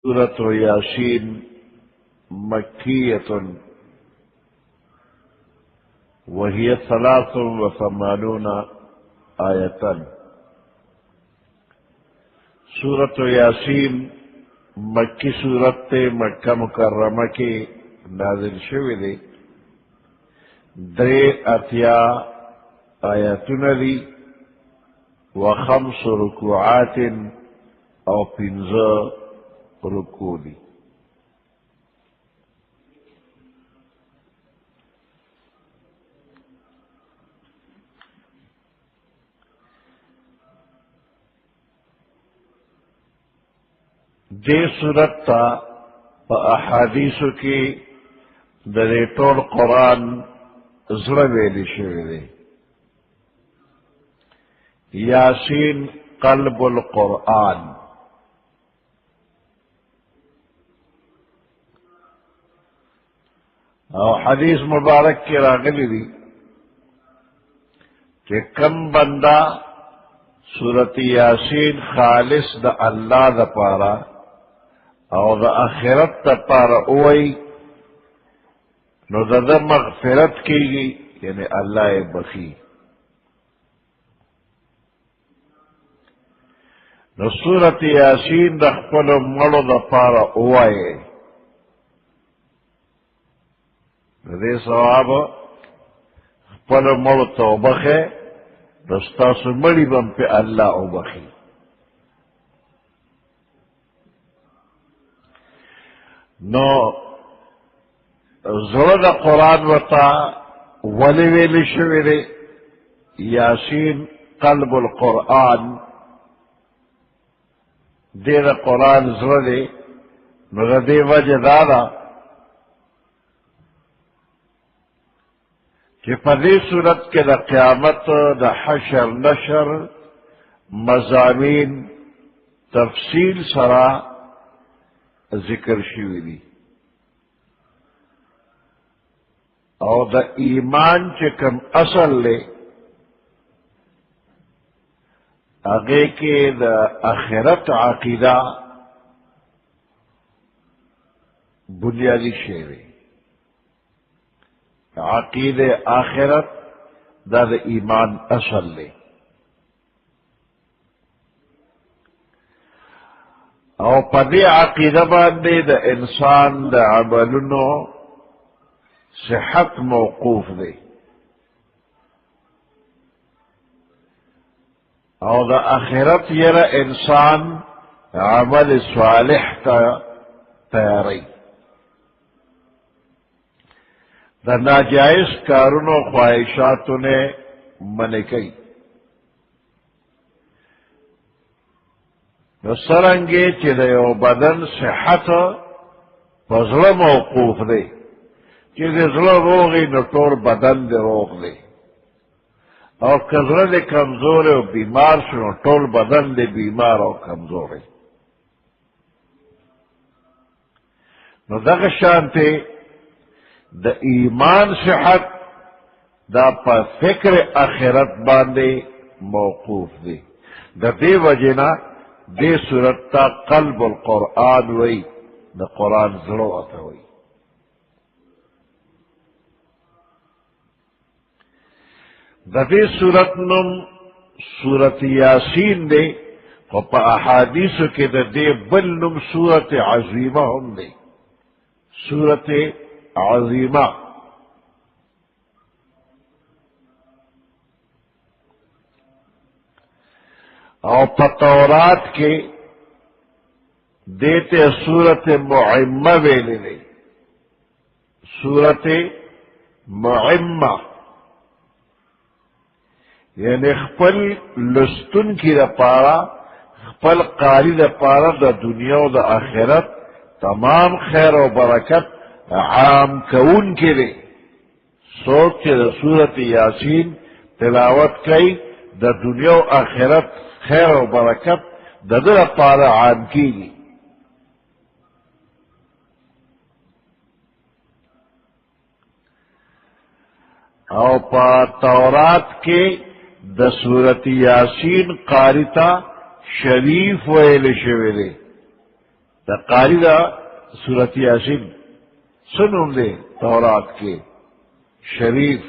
سورة یاسین مکیۃ وہی 83 آیۃ۔ سورة یاسین مکی سورت مکہ مکرمہ کی نازل شوی دی، 83 آیاتن دی و5 رکوعات او 15 رکوع دی۔ دے صورت تا پا احادیثو کی دے طول قرآن زړه ویلی شوی دی۔ یاسین قلب القرآن، او حدیث مبارک کی راغلی دی کہ کم بندہ سورت یاسین خالص دا اللہ دا پارا او دا آخرت دا پارا اوئی نو دا مغفرت کی گی، یعنی اللہ بخی۔ نو سورت یاسین دا خپل مڑو دا پارا اوئی دے ثواب خپل مڑو توبخ ہے، دستاسو مڑی بم پہ اللہ اوبخی۔ نو زړه دا قرآن وتا ولی ویلی شوی دی یاسین قلب القرآن، دے دا قرآن زړه دی، نو دا دے وجہ دادا کہ پدی صورت کے دا قیامت دا حشر نشر مضامین تفصیل سرا ذکر شوی دی، اور دا ایمان چکم اصل لے آگے کے دا آخرت عقیدہ بنیادی شیوی، عقید آخرت دا ایمان اصل لے، او پدی عقیدہ باندے دا انسان دا عملنو صحت موقوف دے، او دا آخرت یرا انسان عمل صالح تا تیاری، دا ناجائز کارونو خواہشاتو نے منکی، نو سرنگے چی دا یو بدن صحت پزړه موقوف دے، چی دا زړه روغی نو ټول بدن دے روغ دے، او که زړه دے کمزور او بیمار شو نو ټول بدن دے بیمار او کمزور ہے۔ نو دغه شانتے دا ایمان صحت دا پا فکر آخرت باندے موقوف دے، دا دے وجنا دے صورت تا قلب القرآن وئی، دا قرآن زړه آتا وئی۔ دا دے صورت نم صورت یاسین دے، خو پا احادیثو کے دا دے بل نم صورت عظیمہ ہم دے، صورت عظیمہ۔ او پتورات کے دیتے صورت معمہ ویلے دے، صورت معمہ یعنی خپل لستن کی دا پارا خپل قاری دا پارا دا دنیا و دا آخرت تمام خیر و برکت عام کون کے لئے سوچ کے دا سورت یاسین تلاوت کئی دا دنیا و آخرت خیر و برکت دا دا پارا عام کی گی۔ او پا تورات کے دا سورت یاسین قاریتا شریف ویل شوی دے، دا قاری دا سورت یاسین سنوں دے تورات کے شریف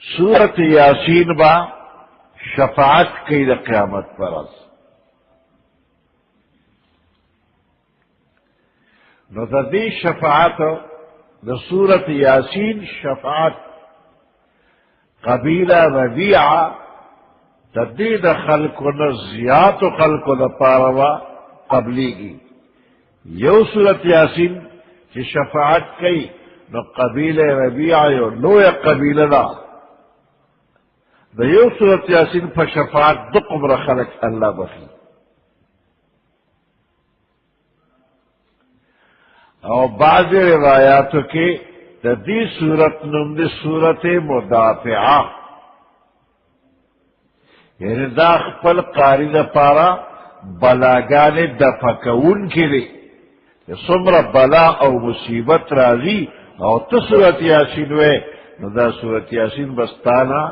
سورت یاسین با شفاعت کی دا قیامت پرس نو دا دی شفاعت دا سورت یاسین شفاعت قبیلہ ربیعہ دا دی دا خلقو نزیات و خلقو دا پاروا قبلیگی یو سورت یاسین چی شفاعت کی نو قبیلہ ربیعہ یو نوی قبیلہ دا یو سورت یاسین پا شفاعت دو قبر خلق اللہ بخی اور بعض روایاتوں کے دی سورت نم دی سورت مدافعہ یعنی دا خپل قاری دا پارا بلاگان دفع کون کے لئے سمر بلا او مصیبت راضی او تو سورت یاسین وے نو دا سورت یاسین بستانا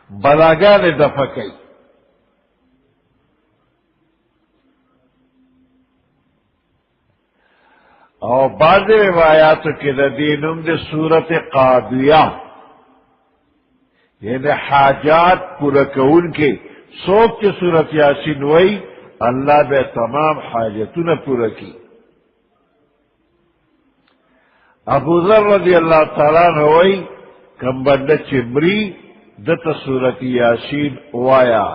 بلاگان دفع کئی اور بعض روایات کے دینم دے سورت قاضیہ یعنی حاجات پورا کون کے سوک کے سورت یاسین وئی اللہ بے تمام حاجتوں پورا کی ابو ذر رضی اللہ تعالیٰ نے وئی کم بند چمری دت سورت یاسین وایا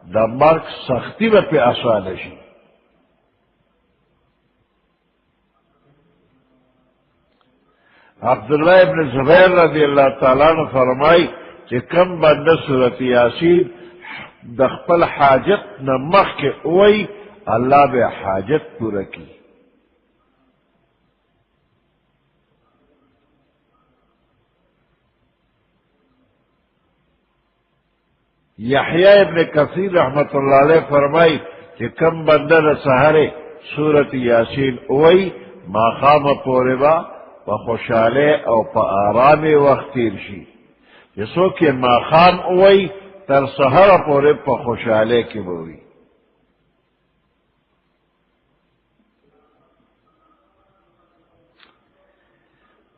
دا مرک سختی و پہ آسان شی عبداللہ ابن زبیر رضی اللہ تعالیٰ نے فرمائی کہ کم بند سورت یاسین دخپل حاجت نمخ کے اوئی اللہ بے حاجت پورا کی یحییٰ ابن کثیر رحمت اللہ علیہ فرمائی کہ کم بندر سہرے سورت یاسین اوئی ماقام پوربا پا خوشالے او پا آرام وقت تیر شی جسو کہ ماقام اوئی تر سہر پورے پا خوشالے کی بوئی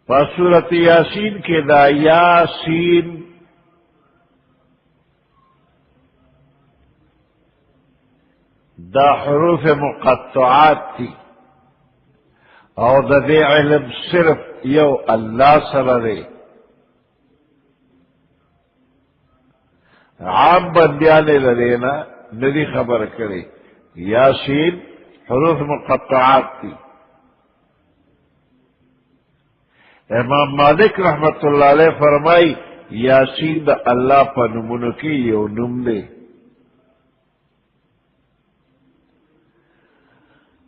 پا سورت یاسین کے دا یاسین دا حروف مقطعات تھی اور دا دے علم صرف یو اللہ سر دے عام بندیانے لدینا ندی خبر کرے یاسین حروف مقطعات تھی امام مالک رحمت اللہ علیہ فرمائی یاسین دا اللہ پا نمونو کی یو نم دے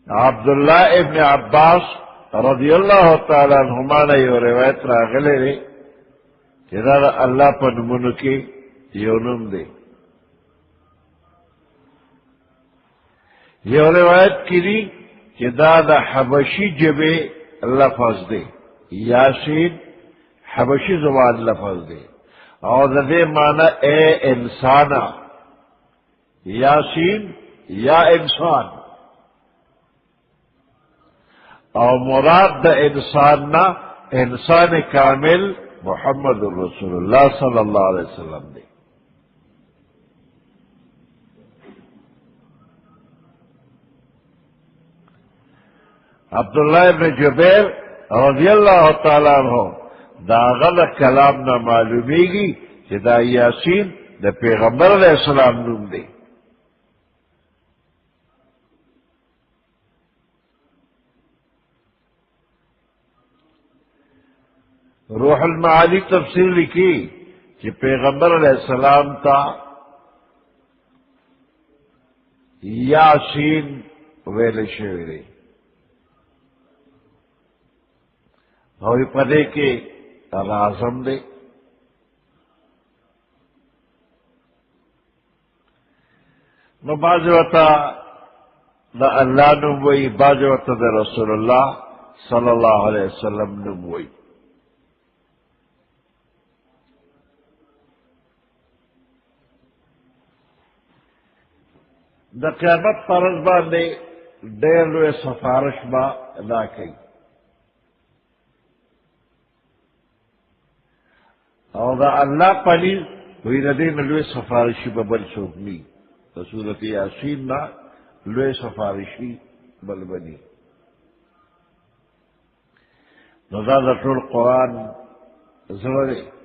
عبداللہ ابن عباس رضی اللہ تعالیٰ عنہما نے یہ روایت راغلے رے کہ دا اللہ پا نمونو کی یونم دے یہ روایت کی دی کہ دا حبشی جبے لفظ دے یاسین حبشی زبان لفظ دے اور دے معنی اے انسانا یاسین یا انسان اور مراد دا انسان نا انسان کامل محمد الرسول اللہ صلی اللہ علیہ وسلم دے عبداللہ ابن جبیر رضی اللہ تعالیٰ عنہ دا غلط کلام نہ معلومی گی کہ دا یاسین دا پیغمبر علیہ السلام نوم دے روح المعانی تفسیر لکھی کہ پیغمبر علیہ السلام تا یاسین ویل شویرے اور پدے کے لازم دے نو باز وطا دا اللہ نموئی باز وطا دا رسول اللہ صلی اللہ علیہ وسلم نموئی دا قیامت پرز باندے ډېر لوی سفارش با ادا کئی او دا اللہ پنیر وی ندی میں لوی سفارشی ببل سوکنی دا صورت یاسین نا لوی سفارشی بل بنی نو دا ټول قرآن زړه دی